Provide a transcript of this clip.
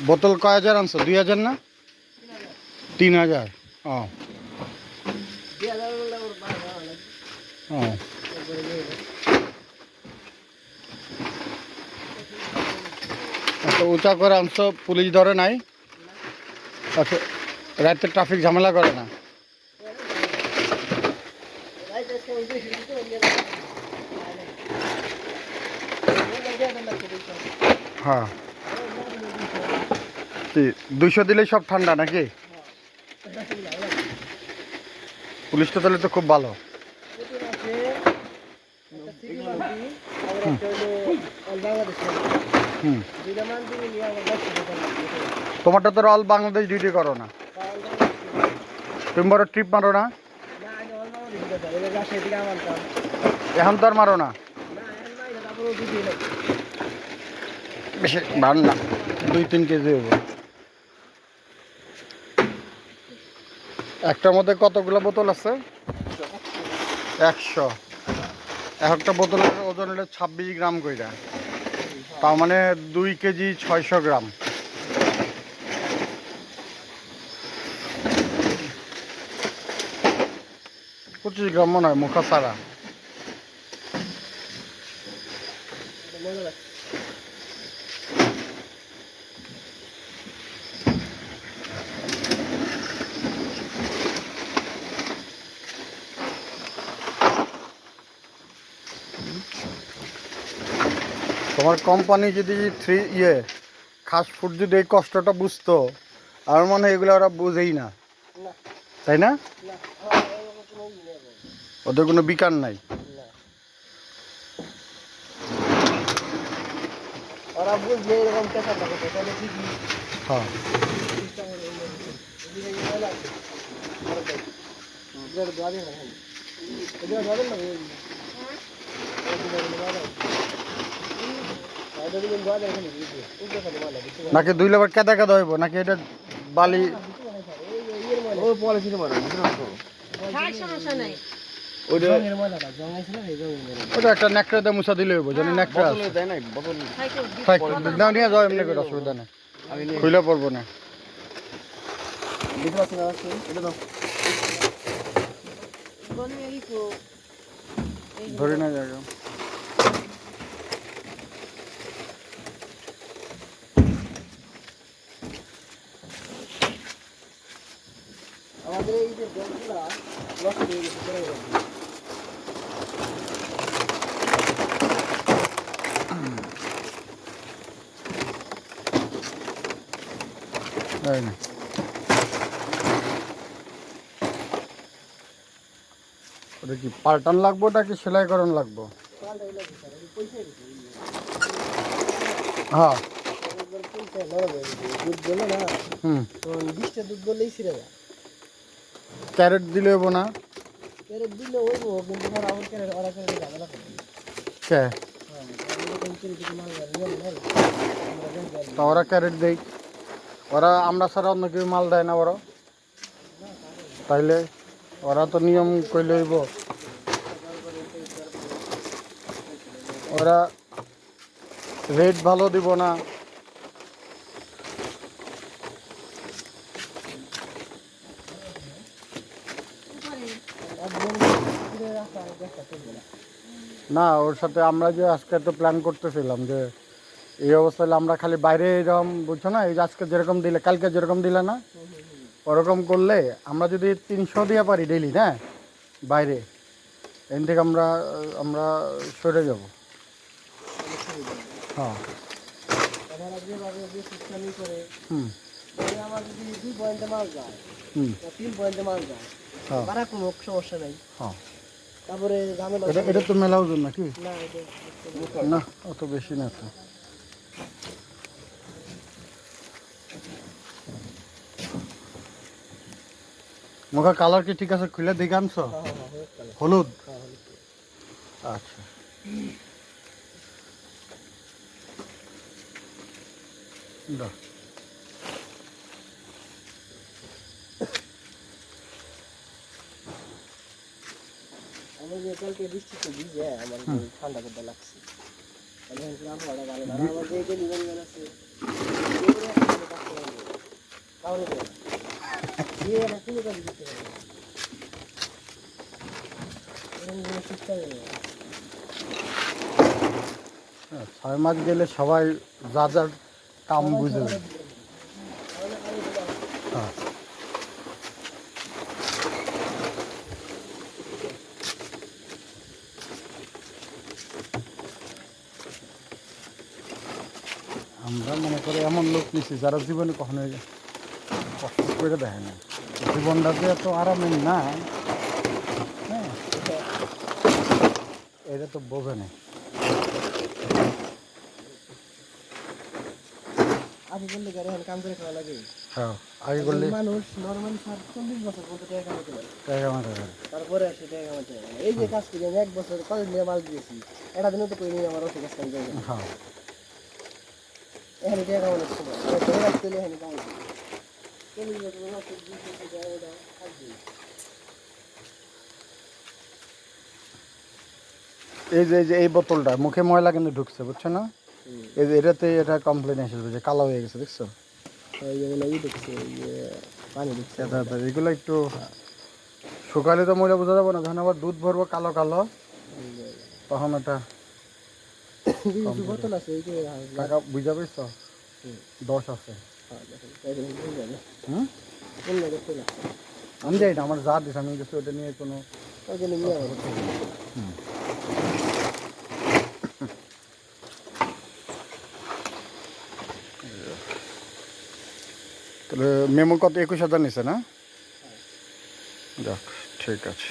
বোতল কয় হাজার আনছো? 2000 না 3000? ও ও এত উঁচা করে আনছো, পুলিশ ধরে নাই? আচ্ছা, রাতে ট্রাফিক ঝামেলা করে না? হ্যাঁ, 200 দিলেই সব ঠান্ডা নাকি? পুলিশটা তাহলে তো খুব ভালো। হুম, তোমারটা তো অল বাংলাদেশ ডিউটি করো না? তুমি বড় ট্রিপ মারো না? এখন তো আর মারো না? বেশি ভার না, 2-3 কেজি হবে। একটার মধ্যে কতগুলো বোতল আছে? 100। একটা বোতলের ওজন হলো 26 গ্রাম কইরা, তার মানে 2 কেজি 600 গ্রাম। 25 গ্রাম মনে হয় মুখা ছাড়া। তোমার কোম্পানি যদি খাস ফুড যদি এই কষ্টটা বুঝতো, আমার মনে হয় এগুলো ওরা বুঝেই না, তাই না? ওদের কোনো বিকার নাই। ওরা বুঝলে এরকম কেঁচা থাকে তাহলে ঠিকই। হ্যাঁ, নাকি 2 লেবার কেদা কেদা হইব নাকি? এটা বালি ওটা একটা নেকড়া দিয়ে মুছা দিলে হইব, জানি নেকড়া আছে। নিয়ে যাও, এমনি করে অসুবিধা নেই, খুলে পড়বো না। ধরি না জায়গা। আমাদের এই যে জলগুলা নষ্ট হয়ে গেছে পরে তাই না? ওটা কি পাল্টান লাগবো নাকি সেলাই করণ লাগবো? হ্যাঁ, দুধ বলে না, হুম, 20টা দুধ বললেই ছিঁড়ে যায়। ক্যারেট দিলে হইব না? ক্যারেট দিলে হইব, কিন্তু ধর আমার ক্যারেট ওরা ক্যারেট ঝামেলা করবে। কে এরকম করে যদি মাল নিয়ম নেই, তা ওরা ক্যারেট দেই, ওরা আমরা ছাড়া অন্য কেউ মাল দেয় না ওরা, তাইলে ওরা তো নিয়ম কইলে হইব। ওরা রেট ভালো দিব না। না, ওর সাথে আমরা যে আজকে তো প্ল্যান করতেছিলাম যে এই অবস্থা হলে আমরা খালি বাইরে এরকম, বুঝছো না, এই যে আজকে যেরকম দিলে কালকে যেরকম দিলে না, ওরকম করলে আমরা যদি 300 দিয়ে পারি ডেইলি, না বাইরে, এখান থেকে আমরা আমরা সরে যাব। হ্যাঁ, হুম আমার যদি 2 পয়েন্টে মাল যায়, হুম, 3 পয়েন্টে মাল যায়, হ্যাঁ ভাড়া কোনো সমস্যা নাই। হ্যাঁ, তারপরে ঝামেলা এটা তো মেলা ওজন নাকি? না, না, অত বেশি না তো। মুখা কালার কি ঠিক আছে? খুলে দেখে আনছো? হলুদ? আচ্ছা, দাও। আমার যে কালকে বৃষ্টিতে ভিজে আমার ঠান্ডা করতে লাগছে। আমি ভাবলাম আবহাওয়াটা ভালো না, আমার যে ডেলিভারি ম্যান আছে কাউরে দেয় না। দিয়ে না কোনো কাজ করতে পারে না। এরকম কোনো শিক্ষা নেই। হ্যাঁ, 6 মাস গেলে সবাই যা যার কাম বুঝে যাবে। হ্যাঁ। আমরা মনে করি এমন লোক নিছি যারা জীবনে কখনো কষ্ট করে দেখে না। জীবনটা যে এত আরামের না, হ্যাঁ, এটা তো বোঝে না। আগে করলে গাড়ি এখন কাম করে খাওয়া লাগে। হ্যাঁ, আগে করলে মানুষ নর্মালি 40 বছর পর্যন্ত টাকা কামাতে পারে। টাকা কামাতে পারে। তারপরে আর সে টাকা কামাতে পারে না। এই যে কাজ করি আমি 1 বছর কলেজ নিয়ে মাল দিয়েছি, এটা দিনও তো করে নিয়ে আমার অসুখ কাজ কাম করে না। হ্যাঁ, এখানে টাকা কামানোর সময় ধরে রাখতে হলে এখানে কামাতে হবে। 40 বছর মাসে 20 বছর টাকা ওটা থাকবেই। এই যে এই বোতলটা মুখে ময়লা কিন্তু ঢুকছে, বুঝছো না? এই যে এটাতে এটা কমপ্লেন এসেছে যে কালো হয়ে গেছে, দেখছো? এই যেমন এই ঢুকছে, এই যে পানি ঢুকছে। এগুলো একটু শুকালে তো ময়লা বোঝা যাবে না, যখন আবার দুধ ভরবো কালো কালো, তখন এটা কিছু বোতল আছে এই যে টাকা বুঝা পেয়েছো? 10 আছে। হুম, আমি যাই না, আমার যা দিস আমি কিছু ওটা নিয়ে কোনো তাহলে মেমো কত 21,000 নিছে না? যাক, ঠিক আছে।